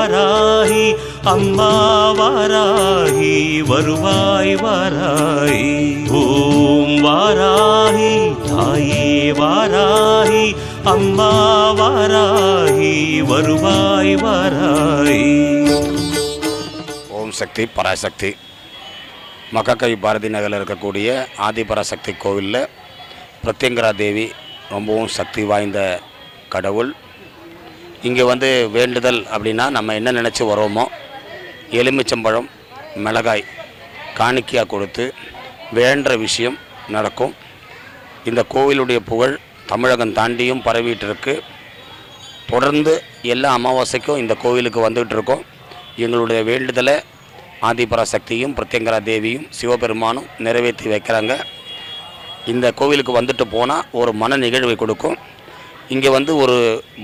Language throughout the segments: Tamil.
வாராகி அம்மா வாராகி வருவாய் வாராகி. ஓம் வாராகி தாயே வாராகி அம்மா வாராகி வருவாய் வாராகி. ஓம் சக்தி பராசக்தி. மக்காக்கவி பாரதி நகரில் இருக்கக்கூடிய ஆதிபராசக்தி கோவிலில் பிரத்யங்கரா தேவி ரொம்பவும் சக்தி வாய்ந்த கடவுள். இங்கே வேண்டுதல் அப்படின்னா நம்ம என்ன நினச்சி வரோமோ எலுமிச்சம்பழம் மிளகாய் காணிக்கையாக கொடுத்து வேண்ட விஷயம் நடக்கும். இந்த கோவிலுடைய புகழ் தமிழகம் தாண்டியும் பரவிட்டு இருக்கு. தொடர்ந்து எல்லா அமாவாசைக்கும் இந்த கோவிலுக்கு வந்துகிட்டு இருக்கோம். எங்களுடைய வேண்டுதலை ஆதிபராசக்தியும் பிரத்யங்கரா தேவியும் சிவபெருமானும் நிறைவேற்றி வைக்கிறாங்க. இந்த கோவிலுக்கு வந்துட்டு போனால் ஒரு மன நிகழ்வை கொடுக்கும். இங்கே ஒரு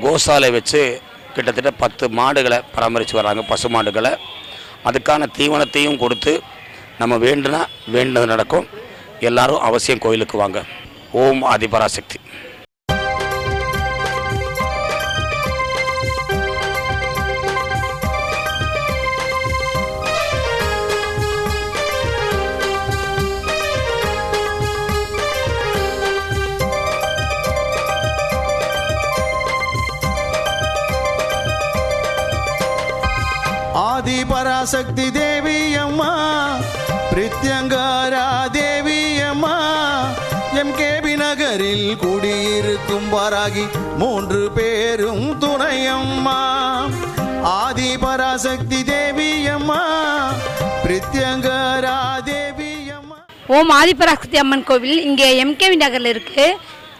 கோசாலை வச்சு கிட்டத்தட்ட 10 மாடுகளை பராமரித்து வராங்க, பசு மாடுகளை. அதுக்கான தீவனத்தையும் கொடுத்து நம்ம வேண்டுனது நடக்கும். எல்லாரும் அவசியம் கோவிலுக்கு வாங்க. ஓம் ஆதிபராசக்தி. ஆதிபராசக்தி தேவி அம்மா பிரத்யங்கரா தேவி அம்மா எம்கேபி நகரில் குடியிருக்கும் வாராகி 3 பேரும் துணையம்மா. ஆதிபராசக்தி தேவி அம்மா பிரத்யங்கரா தேவி அம்மா. ஓம் ஆதிபராசக்தி அம்மன் கோவில் இங்கே எம்கேவி நகரில் இருக்குது.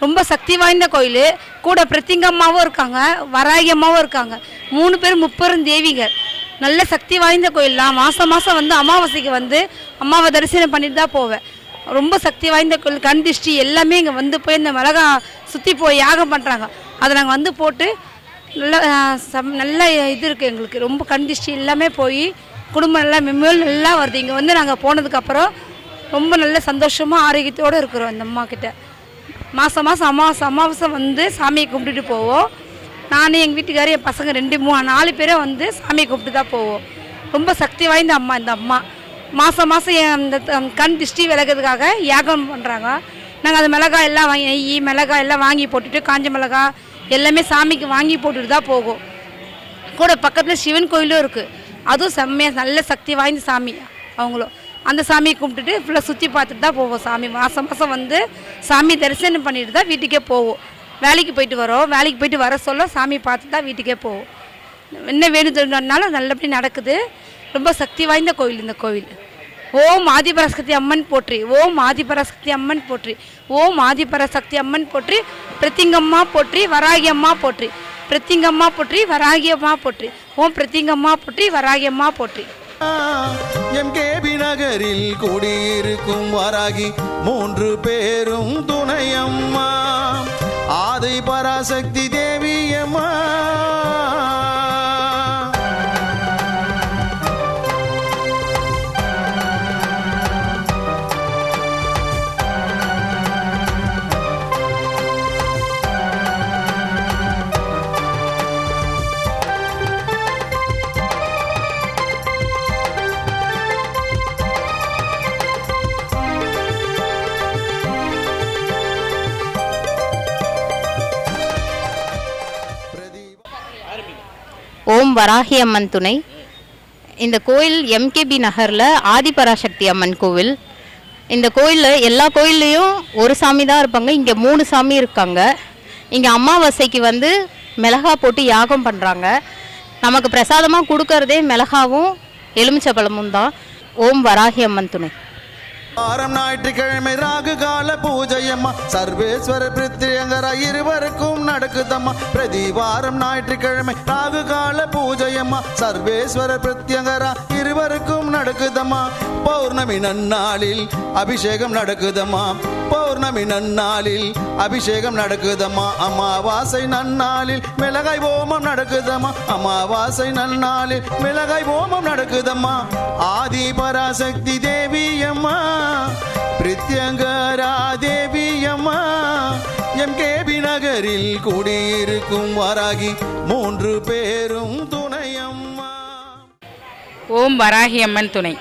ரொம்ப சக்தி வாய்ந்த கோயில். கூட பிரத்யங்கம்மாவும் இருக்காங்க, வராகி அம்மாவும் இருக்காங்க. 3 பேர் 30 தேவிகள். நல்ல சக்தி வாய்ந்த கோயில் தான். மாதம் அமாவாசைக்கு அம்மாவை தரிசனம் பண்ணிட்டு தான் போவேன். ரொம்ப சக்தி வாய்ந்த கோயில். கண் திருஷ்டி எல்லாமே இங்கே போய் இந்த மிளகா சுற்றி போய் யாகம் பண்ணுறாங்க. அதை நாங்கள் போட்டு நல்ல இது இருக்குது எங்களுக்கு. ரொம்ப கண் திருஷ்டி எல்லாமே போய் குடும்பம் நல்லா மெம்மேல் நல்லா வருது. இங்கே நாங்கள் போனதுக்கப்புறம் ரொம்ப நல்ல சந்தோஷமாக ஆரோக்கியத்தோடு இருக்கிறோம். இந்த அம்மா கிட்ட மாதம் அமாவாசை சாமியை கும்பிட்டுட்டு போவோம். நானும் எங்கள் வீட்டுக்காரர் என் பசங்க 2 3 4 பேரும் சாமியை கூப்பிட்டு தான் போவோம். ரொம்ப சக்தி வாய்ந்த அம்மா இந்த அம்மா. மாதம் இந்த கண் திருஷ்டி விலகிறதுக்காக யாகம் பண்ணுறாங்க. நாங்கள் அது மிளகாய் எல்லாம் நெய் மிளகாய் எல்லாம் வாங்கி போட்டுட்டு காஞ்ச மிளகாய் எல்லாமே சாமிக்கு வாங்கி போட்டுட்டு தான் போகும். கூட பக்கத்தில் சிவன் கோயிலும் இருக்குது. அதுவும் செம்மையாக நல்ல சக்தி வாய்ந்த சாமி அவங்களும். அந்த சாமியை கும்பிட்டுட்டு ஃபுல்லாக சுற்றி பார்த்துட்டு தான் போவோம். சாமி மாதம் சாமி தரிசனம் பண்ணிட்டு தான் வீட்டுக்கே போவோம். வேலைக்கு போயிட்டு வரோம். வேலைக்கு போயிட்டு வர சொல்ல சாமி பார்த்து தான் வீட்டுக்கே போவோம். என்ன வேணும்னாலும் நல்லபடி நடக்குது. ரொம்ப சக்தி வாய்ந்த கோவில் இந்த கோவில். ஓம் ஆதிபராசக்தி அம்மன் போற்றி. ஓம் ஆதிபராசக்தி அம்மன் போற்றி. ஓம் ஆதிபராசக்தி அம்மன் போற்றி. பிரத்யங்கம்மா போற்றி. வராகி அம்மா போற்றி. பிரத்யங்கம்மா போற்றி. வராகி அம்மா போற்றி. ஓம் பிரத்யங்கம்மா போற்றி. வராகி அம்மா போற்றி. எம்கேபி நகரில் குடியிருக்கும் வாராகி 3 பேரும் துணையம்மா. ஆதிபராசக்தி தேவி அம்மா. ஓம் வராகி அம்மன் துணை. இந்த கோயில் எம்கேபி நகரில் ஆதிபராசக்தி அம்மன் கோவில். இந்த கோயிலில் எல்லா கோயில்லையும் ஒரு சாமி தான் இருப்பாங்க. இங்கே 3 சாமி இருக்காங்க. இங்கே அமாவாசைக்கு மிளகா போட்டு யாகம் பண்ணுறாங்க. நமக்கு பிரசாதமாக கொடுக்கறதே மிளகாவும் எலுமிச்சப்பழமும் தான். ஓம் வராகி அம்மன் துணை. வாரம் ஞாயிற்றுக்கிழமை ராகு கால பூஜையம்மா சர்வேஸ்வர பிரத்யங்கரா இருவருக்கும் நடக்குதம்மா. பிரதி வாரம் ஞாயிற்றுக்கிழமை ராகு கால பூஜையம்மா சர்வேஸ்வர பிரத்யங்கரா இருவருக்கும் நடக்குதம்மா. பௌர்ணமி நன்னாளில் அபிஷேகம் நடக்குதம்மா. பௌர்ணமி நன்னாளில் அபிஷேகம் நடக்குதம்மா. அமாவாசை நன்னாளில் மிளகாய் ஓமம் நடக்குதம்மா. அமாவாசை நன்னாளில் மிளகாய் ஓமம் நடக்குதம்மா. ஆதிபராசக்தி தேவி அம்மா பிரத்யங்கரா தேவி அம்மா எம்கேபி நகரில் குடியிருக்கும் வாராகி 3 பேரும் துணையம்மா. ஓம் வராகி அம்மன் துணை.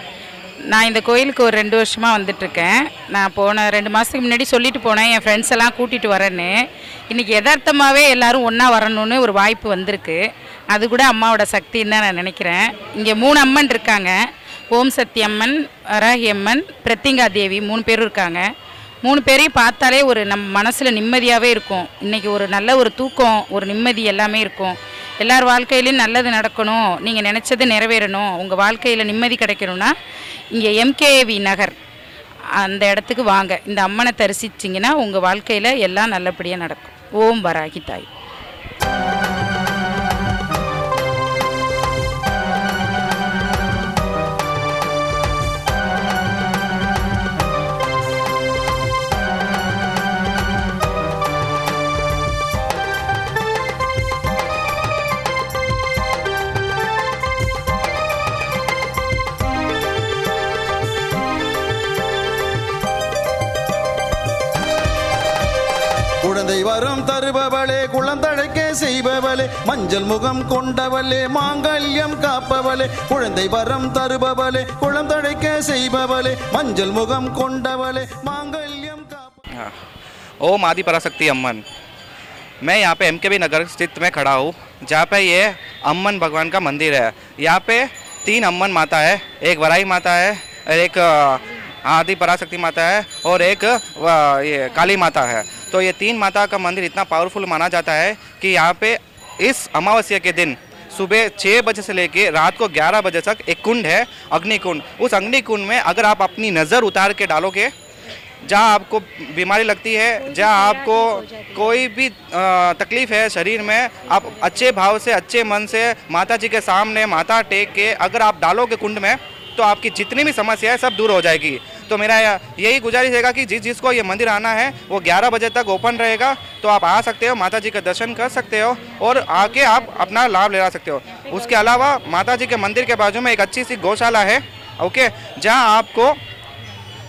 நான் இந்த கோயிலுக்கு ஒரு 2 வருஷமாக வந்துட்டுருக்கேன். நான் போன 2 மாதத்துக்கு முன்னாடி சொல்லிட்டு போனேன் என் ஃப்ரெண்ட்ஸ் எல்லாம் கூட்டிகிட்டு வரேன்னு. இன்றைக்கி யதார்த்தமாகவே எல்லோரும் ஒன்றா வரணும்னு ஒரு வாய்ப்பு வந்திருக்கு. அது கூட அம்மாவோட சக்தின்னு தான் நான் நினைக்கிறேன். இங்கே 3 அம்மன் இருக்காங்க. ஓம் சக்தி அம்மன், வராகி அம்மன், பிரத்திங்கா தேவி 3 பேரும் இருக்காங்க. 3 பேரையும் பார்த்தாலே ஒரு நம்ம மனசில் நிம்மதியாகவே இருக்கும். இன்றைக்கி ஒரு நல்ல ஒரு தூக்கம், ஒரு நிம்மதி எல்லாமே இருக்கும். எல்லார் வாழ்க்கையிலையும் நல்லது நடக்கணும், நீங்கள் நினச்சது நிறைவேறணும், உங்கள் வாழ்க்கையில் நிம்மதி கிடைக்கணும்னா இங்கே எம்கேவி நகர் அந்த இடத்துக்கு வாங்க. இந்த அம்மனை தரிசிச்சிங்கன்னா உங்கள் வாழ்க்கையில் எல்லாம் நல்லபடியாக நடக்கும். ஓம் வராகி தாய். குழந்தை வரம் தருபவளே, குழந்தழைக்க செய்பவளே, மஞ்சள் முகம் கொண்டவளே, மாங்கல்யம் காப்பவளே. குழந்தை வரம் தருபவளே, குழந்தழைக்க செய்பவளே, மஞ்சள் முகம் கொண்டவளே, மாங்கல்யம் காப்பவளே. ओम आदि पराशक्ति अम्मन। मैं यहाँ पे एमकेबी नगर स्थित में खड़ा हूँ, जहाँ पे ये अम्मन भगवान का मंदिर है। यहाँ पे 3 अम्मन माता है, एक वराई माता है, एक आदि पराशक्ति माता है और एक ये काली माता है। तो ये 3 माता का मंदिर इतना पावरफुल माना जाता है कि यहाँ पे इस अमावस्या के दिन सुबह 6 बजे से लेके रात को 11 बजे तक एक कुंड है, अग्नि कुंड। उस अग्नि कुंड में अगर आप अपनी नज़र उतार के डालोगे, जहाँ आपको बीमारी लगती है, जहाँ आपको कोई भी तकलीफ़ है शरीर में, आप अच्छे भाव से, अच्छे मन से माता जी के सामने माथा टेक के अगर आप डालोगे कुंड में, तो आपकी जितनी भी समस्या है सब दूर हो जाएगी। तो मेरा यही गुजारिश रहेगा कि जिसको ये मंदिर आना है वो 11 बजे तक ओपन रहेगा, तो आप आ सकते हो, माता जी का दर्शन कर सकते हो और आके आप अपना लाभ ले सकते हो। उसके अलावा माता जी के मंदिर के बाजू में एक अच्छी सी गौशाला है, ओके, जहाँ आपको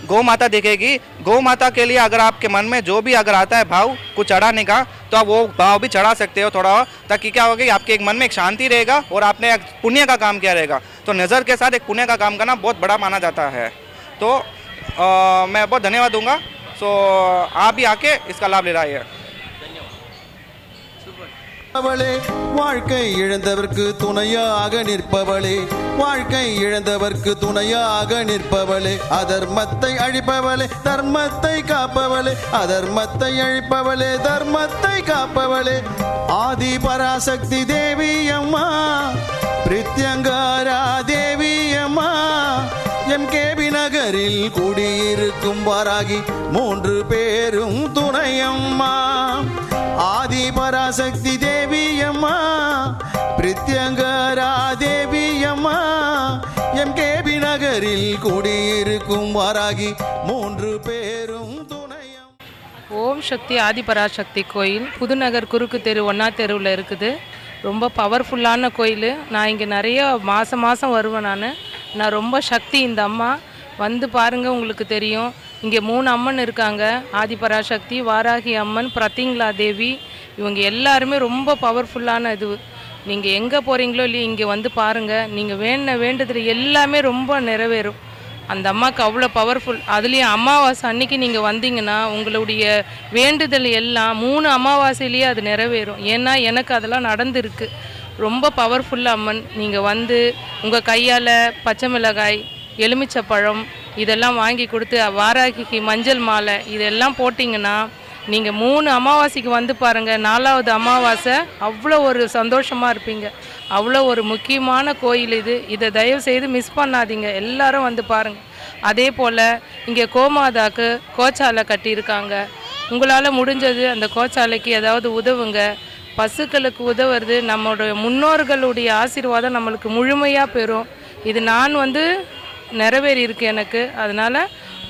गौ माता दिखेगी। गौ माता के लिए अगर आपके मन में जो भी अगर आता है भाव कुछ चढ़ाने का, तो आप वो भाव भी चढ़ा सकते हो थोड़ा, ताकि क्या होगा कि आपके एक मन में एक शांति रहेगा और आपने एक पुण्य का काम किया रहेगा। तो नज़र के साथ एक पुण्य का काम करना बहुत बड़ा माना जाता है। तो मैं बहुत धन्यवाद दूंगा। सो आप भी आके इसका लाभ ले रहा है। அவளே, வாழ்க்கை இழந்தவர்க்கு துணையாக நிற்பவளே, வாழ்க்கை இழந்தவர்க்கு துணையாக நிற்பவளே, அதர்மத்தை அழிப்பவளே, தர்மத்தை காப்பவளே, அதர்மத்தை அழிப்பவளே, தர்மத்தை காப்பவளே, ஆதி பராசக்தி தேவி அம்மா, பிரித்யங்காரா தேவி அம்மா, எம்கேபி நகரில் குடியிருக்கும் வராகி 3 பேரும் துணையம்மா. ஆதி பராசக்தி தேவி அம்மா, பிரித்யங்கரா தேவி அம்மா, எம்கேபி நகரில் குடியிருக்கும் வராகி 3 பேரும் துணையம். ஓம் சக்தி ஆதி பராசக்தி கோயில் புதுநகர் குறுக்கு தெரு 1ஆம் தெருவில் இருக்குது. ரொம்ப பவர்ஃபுல்லான கோயில். நான் இங்கே நிறைய மாதம் வருவேன். நான் ரொம்ப சக்தி இந்த அம்மா. வந்து பாருங்கள், உங்களுக்கு தெரியும். இங்கே 3 அம்மன் இருக்காங்க. ஆதி பராசக்தி, வாராகி அம்மன், பிரத்திங்களா தேவி. இவங்க எல்லாருமே ரொம்ப பவர்ஃபுல்லான இது. நீங்கள் எங்கே போகிறீங்களோ இல்லையா, இங்கே வந்து பாருங்கள். நீங்கள் வேண்டுதல் எல்லாமே ரொம்ப நிறைவேறும். அந்த அம்மாவுக்கு அவ்வளோ பவர்ஃபுல். அதுலேயும் அமாவாசை அன்னைக்கு நீங்கள் வந்தீங்கன்னா உங்களுடைய வேண்டுதல் எல்லாம் 3 அமாவாசையிலேயே அது நிறைவேறும். ஏன்னா எனக்கு அதெல்லாம் நடந்துருக்கு. ரொம்ப பவர்ஃபுல் அம்மன். நீங்கள் வந்து உங்கள் கையால் பச்சை மிளகாய், எலுமிச்சப்பழம் இதெல்லாம் வாங்கி கொடுத்து, வாராகிக்கு மஞ்சள் மாலை இதெல்லாம் போட்டிங்கன்னா நீங்கள் 3 அமாவாசைக்கு வந்து பாருங்கள். 4வது அமாவாசை அவ்வளோ ஒரு சந்தோஷமாக இருப்பீங்க. அவ்வளோ ஒரு முக்கியமான கோயில் இது. இதை தயவு செய்து மிஸ் பண்ணாதீங்க. எல்லாரும் வந்து பாருங்கள். அதே போல் இங்கே கோமாதாக்கு கோச்சாலை கட்டியிருக்காங்க. உங்களால் முடிஞ்சது அந்த கோச்சாலைக்கு ஏதாவது உதவுங்க. பசுக்களுக்கு உதவுறது நம்மளுடைய முன்னோர்களுடைய ஆசீர்வாதம் நம்மளுக்கு முழுமையாக பெறும். இது நான் நிறைவேறி இருக்கு எனக்கு. அதனால்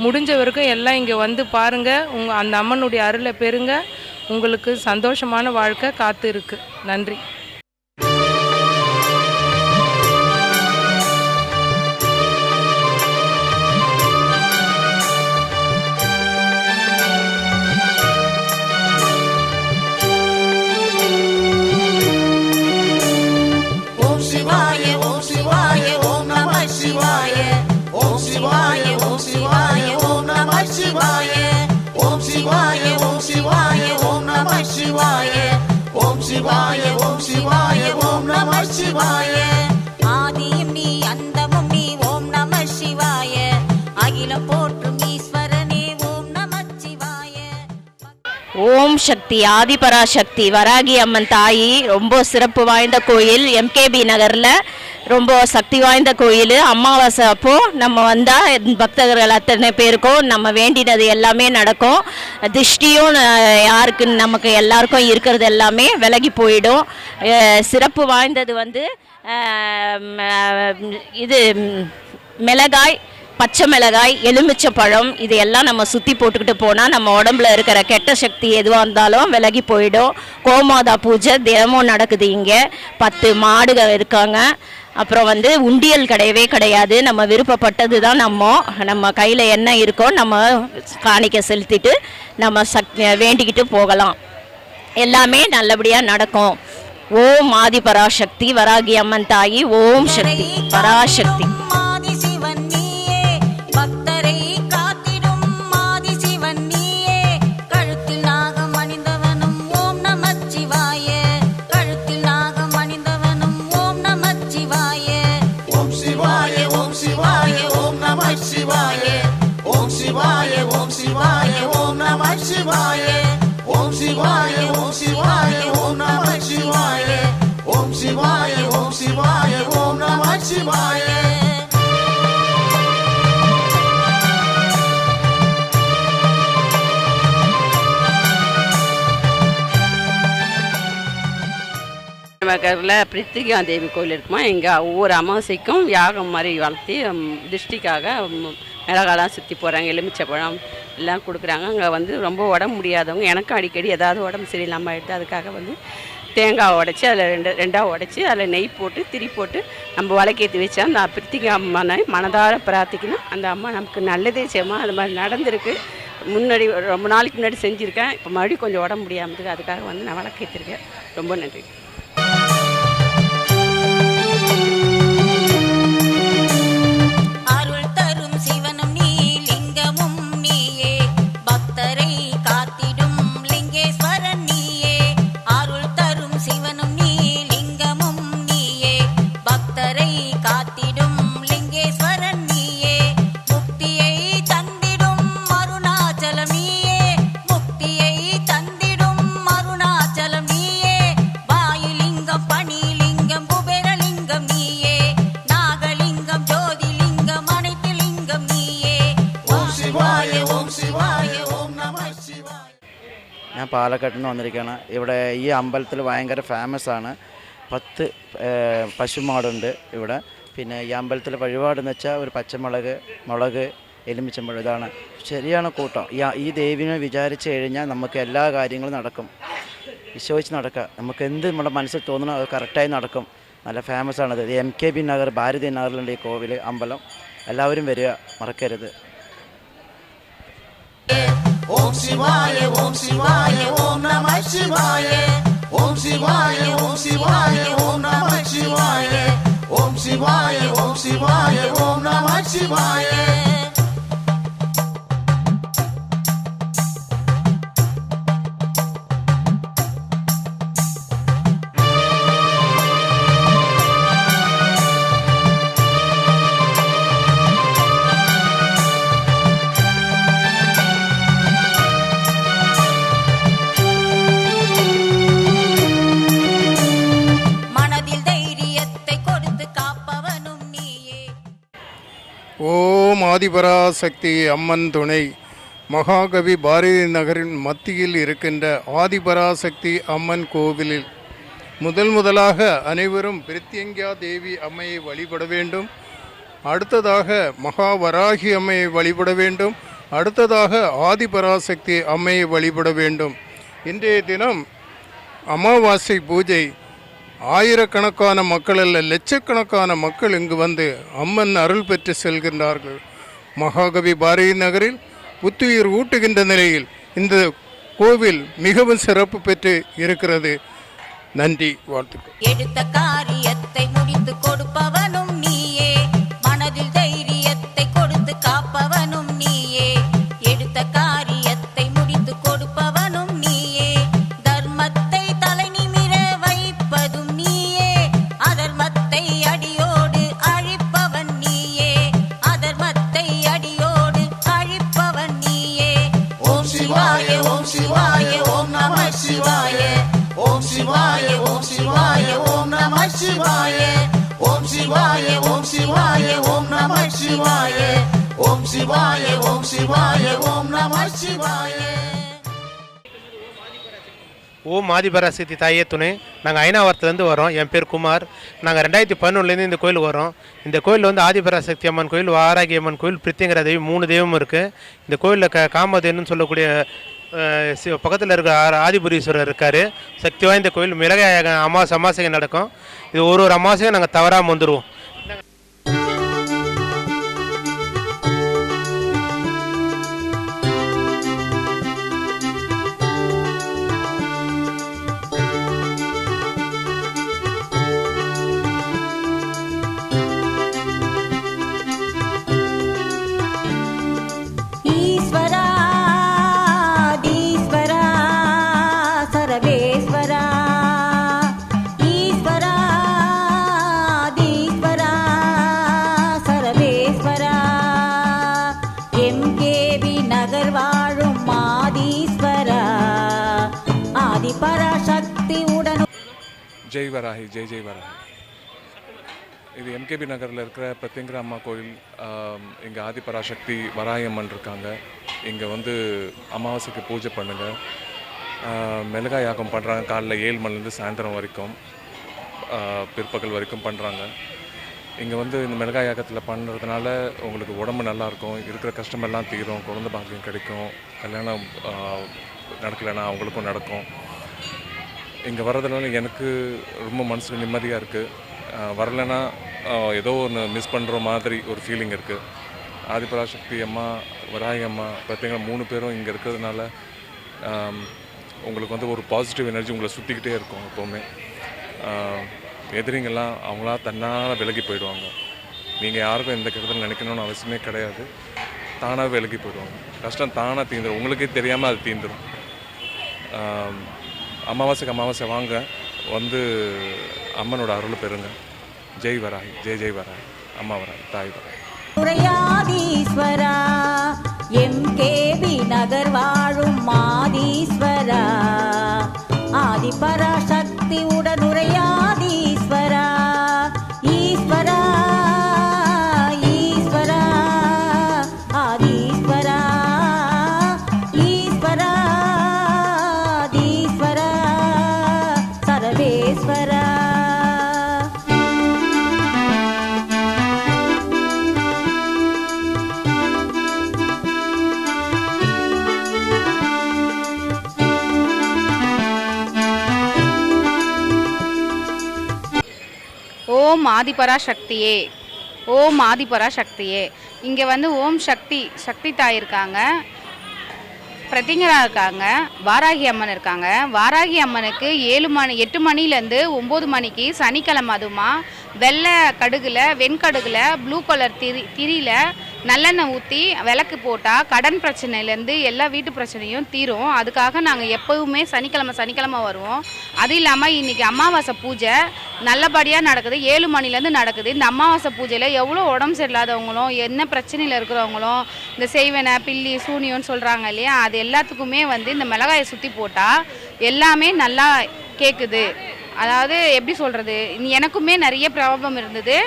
முடிஞ்ச வரைக்கும் எல்லாம் இங்கே வந்து பாருங்கள். அந்த அம்மனுடைய அருளை பெறுங்க. உங்களுக்கு சந்தோஷமான வாழ்க்கை காத்து இருக்கு. நன்றி. ஓம் சிவாய ஓம் சிவாய ஓம் நம சிவாய ஓம் சிவாய ஓம் சிவாய ஓம் நம சிவாய ஓம் சிவாய ஓம் சிவாய ஓம் நம சிவாய ஓம் சிவாய ஓம் சிவாய ஓம் நம சிவாய ஆதியும் நீ அந்தமும் நீ ஓம் நம சிவாய அகிலம் போற்றும் ஈஸ்வரனே ஓம் நம சிவாய. ஓம் சக்தி ஆதிபராசக்தி வராகி அம்மன் தாயி ரொம்ப சிறப்பு வாய்ந்த கோயில் எம்கேபி நகரில் ரொம்ப சக்தி வாய்ந்த கோயில். அமாவாசை அப்போ நம்ம வந்தால் பக்தர்கள் அத்தனை பேருக்கும் நம்ம வேண்டினது எல்லாமே நடக்கும். திருஷ்டியும் யாருக்கு நமக்கு எல்லாருக்கும் இருக்கிறது எல்லாமே விலகி போயிடும். சிறப்பு வாய்ந்தது வந்து இது மிளகாய், பச்சை மிளகாய், எலுமிச்சப்பழம் இது எல்லாம் நம்ம சுற்றி போட்டுக்கிட்டு போனால் நம்ம உடம்புல இருக்கிற கெட்ட சக்தி எதுவாக இருந்தாலும் விலகி போயிடும். கோமாதா பூஜை தினமும் நடக்குது. இங்கே 10 மாடுகள் இருக்காங்க. அப்புறம் வந்து உண்டியல் கிடையவே கிடையாது. நம்ம விருப்பப்பட்டது தான் நம்ம கையில் என்ன இருக்கோ நம்ம காணிக்கை செலுத்திட்டு நம்ம வேண்டிக்கிட்டு போகலாம். எல்லாமே நல்லபடியாக நடக்கும். ஓம் ஆதி பராசக்தி வராகி அம்மன் தாயி ஓம் சக்தி பராசக்தி. ஓம் சிவாய ஓம் சிவாய ஓம் நம சிவாய ஓம் சிவாய ஓம் சிவாய ஓம் நம சிவாய ஓம் சிவாய ஓம் சிவாய ஓம் நம சிவாய. நகரில் பிரித்திகா தேவி கோயில் இருக்குமா. இங்கே ஒவ்வொரு அமாவாசைக்கும் யாகம் மாதிரி வளர்த்தி திருஷ்டிக்காக மிளகாலாம் சுற்றி போகிறாங்க. எலுமிச்சப்பழம் எல்லாம் கொடுக்குறாங்க. அங்கே வந்து ரொம்ப உடம்பு முடியாதவங்க, எனக்கும் அடிக்கடி ஏதாவது உடம்பு சரியில்லாமல் ஆகிடுது. அதுக்காக வந்து தேங்காய் உடச்சி அதில் ரெண்டாக உடச்சி அதில் நெய் போட்டு திரி போட்டு நம்ம வழக்கேற்றி வச்சா அந்த பிரித்திகா அம்மனை மனதார பிரார்த்திக்கணும். அந்த அம்மா நமக்கு நல்லதே செய்யுமா. அது மாதிரி நடந்திருக்கு. முன்னாடி ரொம்ப நாளைக்கு முன்னாடி செஞ்சுருக்கேன். இப்போ மறுபடியும் கொஞ்சம் உடம்பு முடியாமல் இருக்குது. அதுக்காக வந்து நான் வழக்கேற்றிருக்கேன். ரொம்ப நன்றி. அருள் தரும் சிவனும் நீ லிங்கமும் நீயே பக்தரை காத்திடும் லிங்கேஸ்வரன் நீயே. அருள் தரும் சிவனும் நீ லிங்கமும் நீயே பக்தரை காத்திடும் லிங்கேஸ்வரன் நீயே. முக்தியை தந்திடும் அருணாச்சலம் நீயே முக்தியை தந்திடும் அருணாச்சலம் நீயே. வாயுலிங்கம் பணிலிங்கம் குபேரலிங்கம் நீயே நாகலிங்கம் ஜோதிலிங்கம் அனைத்து லிங்கம் நீயே. ஓம் சிவாய ஓம் சிவாய ஓம் நம சிவாய. ഞാൻ പാലക്കാട്ടിൽ നിന്ന് വന്നിരിക്കുകയാണ്. ഇവിടെ ഈ അമ്പലത്തിൽ ഭയങ്കര ഫേമസാണ്. 10 പശുമാടുണ്ട് ഇവിടെ. പിന്നെ ഈ അമ്പലത്തിൽ വഴിപാടെന്ന് വെച്ചാൽ ഒരു പച്ചമുളക്, മുളക്, എലുമിച്ചമ്പഴം ഇതാണ്. ശരിയാണ് കൂട്ടം. ഈ ദേവിനെ വിചാരിച്ച് കഴിഞ്ഞാൽ നമുക്ക് എല്ലാ കാര്യങ്ങളും നടക്കും. വിശ്വസിച്ച് നടക്കുക. നമുക്ക് എന്ത് നമ്മുടെ മനസ്സിൽ തോന്നണോ അത് കറക്റ്റായി നടക്കും. നല്ല ഫേമസാണത്. MKB നഗർ ഭാരതി നഗറിലുണ്ട് ഈ കോവിൽ അമ്പലം. എല്ലാവരും വരിക, മറക്കരുത്. ஓம் சிவாய ஓம் சிவாய ஓம் நம சிவாய ஓம் சிவாய ஓம் சிவாய ஓம் நம சிவாய ஓம் சிவாய ஓம் சிவாய ஓம் நம சிவாய. மனதில் தைரியத்தை கொடுத்து காப்பவனும் நீயே. ஓம் ஆதிபராசக்தி அம்மன் துணை. மகாகவி பாரதி நகரின் மத்தியில் இருக்கின்ற ஆதிபராசக்தி அம்மன் கோவிலில் முதலாக அனைவரும் பிரித்யங்கா தேவி அம்மையை வழிபட வேண்டும். அடுத்ததாக மகாவராகி அம்மையை வழிபட வேண்டும். அடுத்ததாக ஆதிபராசக்தி அம்மையை வழிபட வேண்டும். இன்றைய தினம் அமாவாசை பூஜை. ஆயிரக்கணக்கான மக்கள் அல்ல, லட்சக்கணக்கான மக்கள் இங்கு வந்து அம்மன் அருள் பெற்று செல்கின்றார்கள். மகாகவி பாரதி நகரில் புத்துயிர் ஊட்டுகின்ற நிலையில் இந்த கோவில் மிகவும் சிறப்பு பெற்று இருக்கிறது. நன்றி, வாழ்த்துக்கள். எடுத்த காரியத்தை முடித்து கொடுப்பவனும் நீயே மனதில் சிவாய ஓம் சிவாய ஓம் நம சிவாய ஓம் சிவாய ஓம் சிவாய ஓம் நம சிவாய. ஓம் ஆதிபராசக்தி தாயே துணை. நாங்கள் ஐநாவரத்துலேருந்து வரோம். என் பேர் குமார். நாங்கள் 2011 இந்த கோயில் வரோம். இந்த கோயில் வந்து ஆதிபராசக்தி அம்மன் கோயில், வாராகி அம்மன் கோயில், பிரித்திங்கரா தேவி, 3 தெய்வம் இருக்குது. இந்த கோயிலில் காமதேனுன்னு சொல்லக்கூடிய பக்கத்தில் இருக்க ஆதிபுரீஸ்வரர் இருக்கார். சக்தி வாய்ந்த கோயில். மிளகாய் அமாவாசை நடக்கும். இது ஒரு அமாவாசையும் நாங்கள் தவறாமல் வந்துடுவோம். ஜெய் வராகி, ஜெய் ஜெய் வராகி. இது எம்கேபி நகரில் இருக்கிற பிரத்யங்கரா அம்மா கோயில். இங்கே ஆதிபராசக்தி வராகி அம்மன் இருக்காங்க. இங்கே வந்து அமாவாசைக்கு பூஜை பண்ணுங்கள். மிளகாய் யாகம் பண்ணுறாங்க. காலைல 7 மணிலேருந்து சாயந்தரம் வரைக்கும், பிற்பகல் வரைக்கும் பண்ணுறாங்க. இங்கே வந்து இந்த மிளகாய் யாகத்தில் பண்ணுறதுனால உங்களுக்கு உடம்பு நல்லாயிருக்கும், இருக்கிற கஷ்டமெல்லாம் தீரும், குழந்தை பாக்கியம் கிடைக்கும், கல்யாணம் நடக்கலைன்னா அவங்களுக்கும் நடக்கும். இங்கே வர்றதுனால எனக்கு ரொம்ப மனசுக்கு நிம்மதியாக இருக்குது. வரலைன்னா ஏதோ ஒன்று மிஸ் பண்ணுற மாதிரி ஒரு ஃபீலிங் இருக்குது. ஆதிபராசக்தி அம்மா, வராகி அம்மா, பார்த்தீங்கன்னா 3 பேரும் இங்கே இருக்கிறதுனால உங்களுக்கு வந்து ஒரு பாசிட்டிவ் எனர்ஜி உங்களை சுற்றிக்கிட்டே இருக்கும். எப்போவுமே எதிரிங்கெல்லாம் அவங்களா தன்னால் விலகி போயிடுவாங்க. நீங்கள் யாருக்கும் எந்த கெடுதல் நினைக்கணும்னு அவசியமே கிடையாது. தானாக விலகி போயிடுவாங்க. கஷ்டம் தானாக தீந்துடும், உங்களுக்கே தெரியாமல் அது தீந்துடும். அமாவாசை வாங்க, வந்து அம்மனோட அருள் பெறுங்க. ஜெய் வராகி, ஜெய் ஜெய் வராகி. அம்மா வராகி, தாய் வராகி. உரையாதீஸ்வரா எம்கேபி நகர் வாழும் மாதீஸ்வரா ஆதிபராசக்தி உடனுரையாதீஸ்வரா ஈஸ்வரா ஈஸ்வரா ஆதீஸ்வரா ஈஸ்வரா ஆதீஸ்வரா சர்வேஸ்வரா. ஓம் ஆதிபராசக்தியே, ஓம் ஆதிபராசக்தியே. இங்கே வந்து ஓம் சக்தி தாய் இருக்காங்க, பிரத்திங்கரா இருக்காங்க, வாராகி அம்மன் இருக்காங்க. வாராகி அம்மனுக்கு 8 மணிலேருந்து 9 மணிக்கு சனிக்கிழமை அதுமா வெள்ளை கடுகுல, வெண்கடுகுல, ப்ளூ கலர் திரியில் நல்லெண்ணெய் ஊற்றி விளக்கு போட்டால் கடன் பிரச்சனையிலேருந்து எல்லா வீட்டு பிரச்சனையும் தீரும். அதுக்காக நாங்கள் எப்போவுமே சனிக்கிழமை வருவோம். அது இல்லாமல் இன்றைக்கி அமாவாசை பூஜை நல்லபடியாக நடக்குது. 7 மணிலேருந்து நடக்குது. இந்த அமாவாசை பூஜையில் எவ்வளோ உடம்பு சரியில்லாதவங்களும், என்ன பிரச்சனையில் இருக்கிறவங்களும், இந்த செய்வனை, பில்லி, சூனியம்னு சொல்கிறாங்க இல்லையா, அது எல்லாத்துக்குமே வந்து இந்த மிளகாயை சுற்றி போட்டால் எல்லாமே நல்லா கேட்குது. அதாவது எப்படி சொல்கிறது, எனக்குமே நிறைய ப்ராப்ளம் இருந்தது.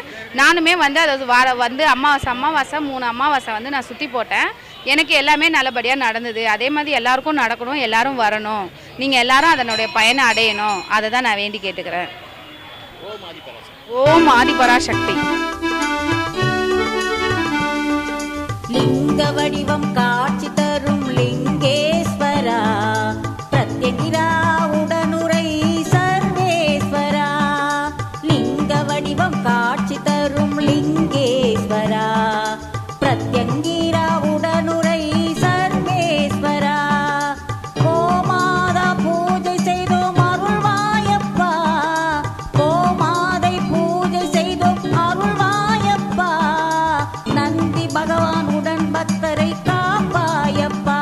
நானுமே வந்து அதாவது அமாவாசை 3 அமாவாசை வந்து நான் சுற்றி போட்டேன். எனக்கு எல்லாமே நல்லபடியாக நடந்தது. அதே மாதிரி எல்லாருக்கும் நடக்கணும், எல்லாரும் வரணும், நீங்கள் எல்லாரும் அதனுடைய பயனை அடையணும். அதை தான் நான் வேண்டி கேட்டுக்கிறேன். ஓம் ஆதிபராசக்தி. லிங்க வடிவம் காட்சி தரும் லிங்கேஸ்வரா பிரத்யங்கிரா உடனுரை சர்வேஸ்வரா. லிங்க வடிவம் காட்சி தரும் லிங்கேஸ்வரா பிரத்யங்கிரா உடனுரை சர்வேஸ்வரா. கோமாதா பூஜை செய்தோம் அருள்வாயப்பா, கோமாதை பூஜை செய்தோம் அருள்வாயப்பா. நந்தி பகவான் உடன் பக்தரை காப்பாயப்பா,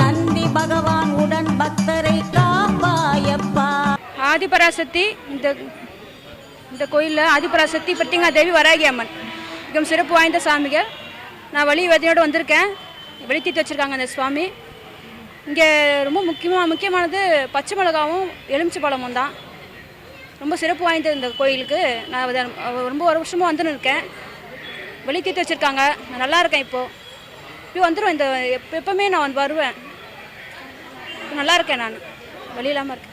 நந்தி பகவான் உடன் பக்தரை காப்பாயப்பா. ஆதிபராசக்தி இந்த கோயிலில் ஆதிபராசக்தி பிரத்திங்கரா தேவி வராகி அம்மன் மிகவும் சிறப்பு வாய்ந்த சாமிகள். நான் வழி வேதனையோடு வந்திருக்கேன். வெளித்தீட்டு வச்சுருக்காங்க அந்த சுவாமி. இங்கே ரொம்ப முக்கியமானது பச்சை மிளகாவும் எலுமிச்சை பழமும் தான். ரொம்ப சிறப்பு வாய்ந்த இந்த கோயிலுக்கு நான் ரொம்ப ஒரு வருஷமாக வந்துன்னு இருக்கேன். வெளி தீர்த்து வச்சுருக்காங்க, நான் நல்லா இருக்கேன். இப்போ வந்துடுவேன். எப்போவுமே நான் வருவேன். நல்லா இருக்கேன், நான் வழி இல்லாமல் இருக்கேன்.